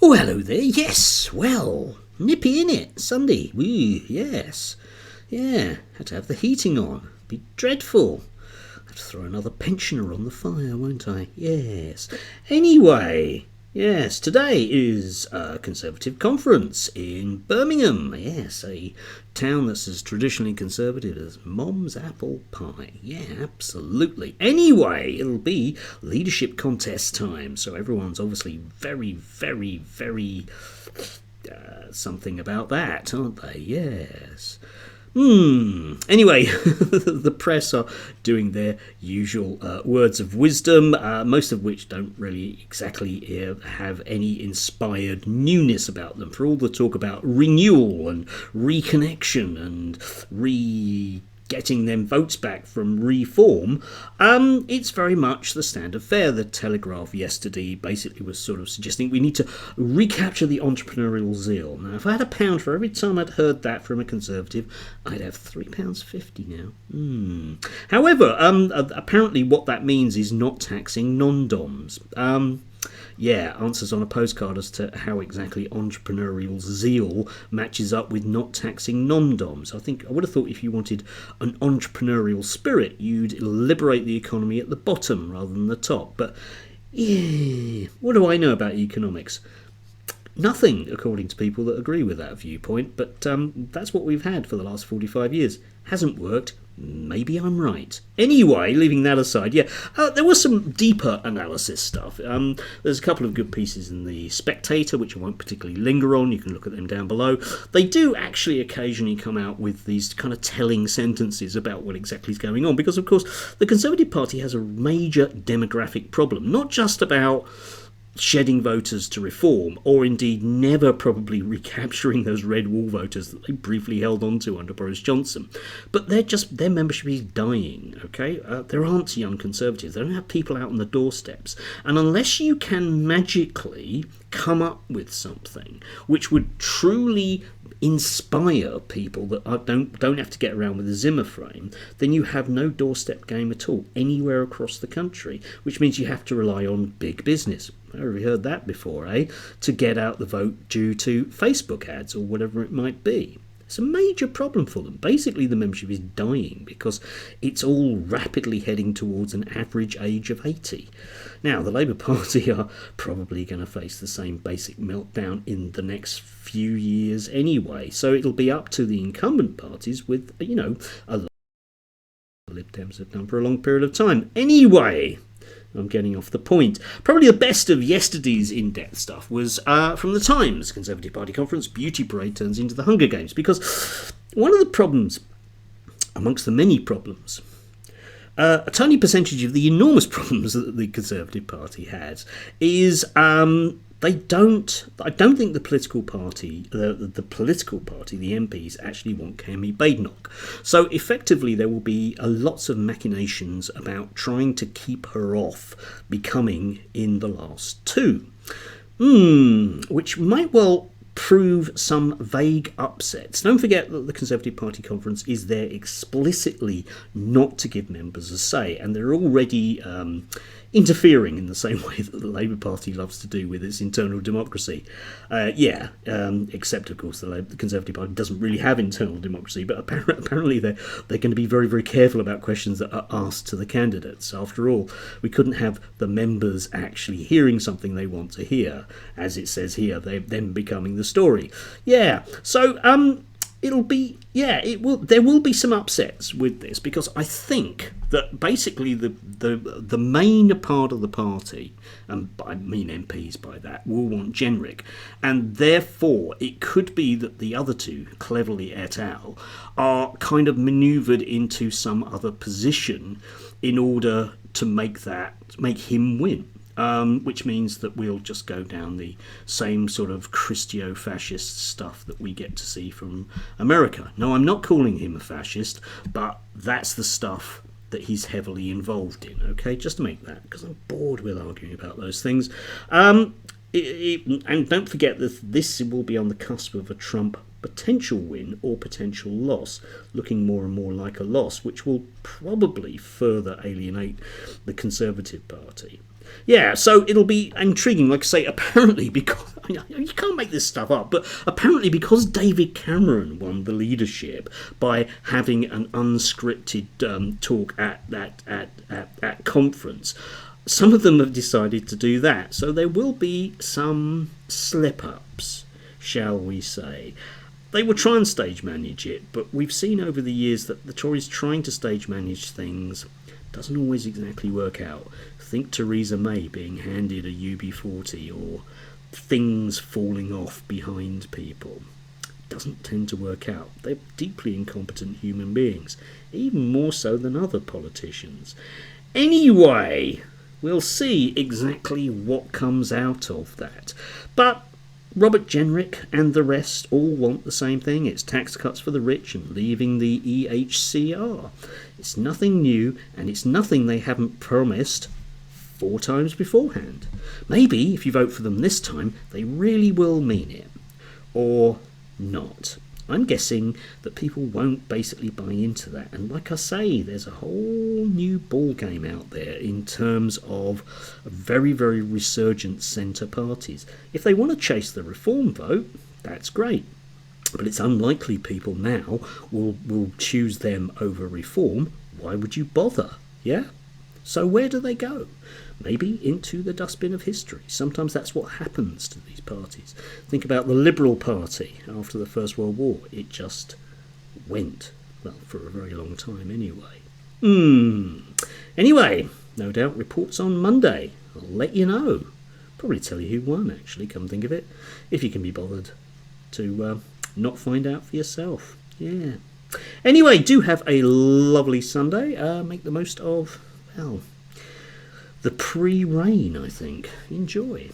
Oh, hello there. Yes, well, nippy in it. Sunday. Woo, yes. Yeah, had to have the heating on. Be dreadful. Have to throw another pensioner on the fire, won't I? Yes. Anyway, yes, today is a Conservative conference in Birmingham. Yes, a town that's as traditionally conservative as Mom's apple pie. Yeah, absolutely. Anyway, it'll be leadership contest time, so everyone's obviously very something about that, aren't they? Yes. Anyway, the press are doing their usual words of wisdom, most of which don't really exactly have any inspired newness about them. For all the talk about renewal and reconnection and getting them votes back from reform, it's very much the standard fare. The Telegraph yesterday basically was sort of suggesting we need to recapture the entrepreneurial zeal. Now, if I had £1 for every time I'd heard that from a Conservative, I'd have £3.50 now. However, apparently what that means is not taxing non-doms. Answers on a postcard as to how exactly entrepreneurial zeal matches up with not taxing non-doms. I would have thought if you wanted an entrepreneurial spirit, you'd liberate the economy at the bottom rather than the top. But yeah, what do I know about economics? Nothing, according to people that agree with that viewpoint, but that's what we've had for the last 45 years. Hasn't worked. Maybe I'm right. Anyway, leaving that aside, there was some deeper analysis stuff. There's a couple of good pieces in The Spectator, which I won't particularly linger on. You can look at them down below. They do actually occasionally come out with these kind of telling sentences about what exactly is going on, because, of course, the Conservative Party has a major demographic problem, not just about shedding voters to reform, or indeed never probably recapturing those red wall voters that they briefly held on to under Boris Johnson. But their membership is dying, okay? There aren't young Conservatives. They don't have people out on the doorsteps. And unless you can magically come up with something which would truly inspire people that don't have to get around with a Zimmer frame, then you have no doorstep game at all anywhere across the country, which means you have to rely on big business. I've already heard that before, to get out the vote due to Facebook ads or whatever it might be. It's a major problem for them. Basically, the membership is dying because it's all rapidly heading towards an average age of 80. Now, the Labour Party are probably going to face the same basic meltdown in the next few years anyway. So it'll be up to the incumbent parties with, a lot the Lib Dems have done for a long period of time. Anyway, I'm getting off the point. Probably the best of yesterday's in-depth stuff was from the Times Conservative Party conference. Beauty parade turns into the Hunger Games, because one of the problems, amongst the many problems, a tiny percentage of the enormous problems that the Conservative Party has is I don't think the political party, the MPs, actually want Kemi Badenoch. So effectively, there will be lots of machinations about trying to keep her off becoming in the last two, which might well prove some vague upsets. Don't forget that the Conservative Party conference is there explicitly not to give members a say, and they're already interfering in the same way that the Labour Party loves to do with its internal democracy. Except, of course, the Conservative Party doesn't really have internal democracy, but apparently they're going to be very careful about questions that are asked to the candidates. After all, we couldn't have the members actually hearing something they want to hear, as it says here, them becoming the story. There will be some upsets with this, because I think that basically the main part of the party, and I mean MPs by that, will want Jenrick, and therefore it could be that the other two, Cleverly et al., are kind of manoeuvred into some other position in order to make him win. Which means that we'll just go down the same sort of Christio-fascist stuff that we get to see from America. No, I'm not calling him a fascist, but that's the stuff that he's heavily involved in, okay? Just to make that, because I'm bored with arguing about those things. And don't forget that this will be on the cusp of a Trump potential win or potential loss, looking more and more like a loss, which will probably further alienate the Conservative Party. Yeah, so it'll be intriguing. Like I say, apparently, because you can't make this stuff up, but apparently because David Cameron won the leadership by having an unscripted talk at that conference, some of them have decided to do that. So there will be some slip-ups, shall we say. They will try and stage manage it, but we've seen over the years that the Tories trying to stage manage things doesn't always exactly work out. Think Theresa May being handed a UB40 or things falling off behind people. Doesn't tend to work out. They're deeply incompetent human beings, even more so than other politicians. Anyway, we'll see exactly what comes out of that. But Robert Jenrick and the rest all want the same thing. It's tax cuts for the rich and leaving the EHCR. It's nothing new, and it's nothing they haven't promised 4 times beforehand. Maybe if you vote for them this time, they really will mean it. Or not. I'm guessing that people won't basically buy into that. And like I say, there's a whole new ball game out there in terms of very, very resurgent centre parties. If they want to chase the reform vote, that's great. But it's unlikely people now will choose them over reform. Why would you bother? Yeah? So where do they go? Maybe into the dustbin of history. Sometimes that's what happens to these parties. Think about the Liberal Party after the First World War. It just went. Well, for a very long time anyway. Anyway, no doubt reports on Monday. I'll let you know. Probably tell you who won, actually, come think of it. If you can be bothered to not find out for yourself. Yeah. Anyway, do have a lovely Sunday. Make the most of, well, the pre-rain, I think. Enjoy.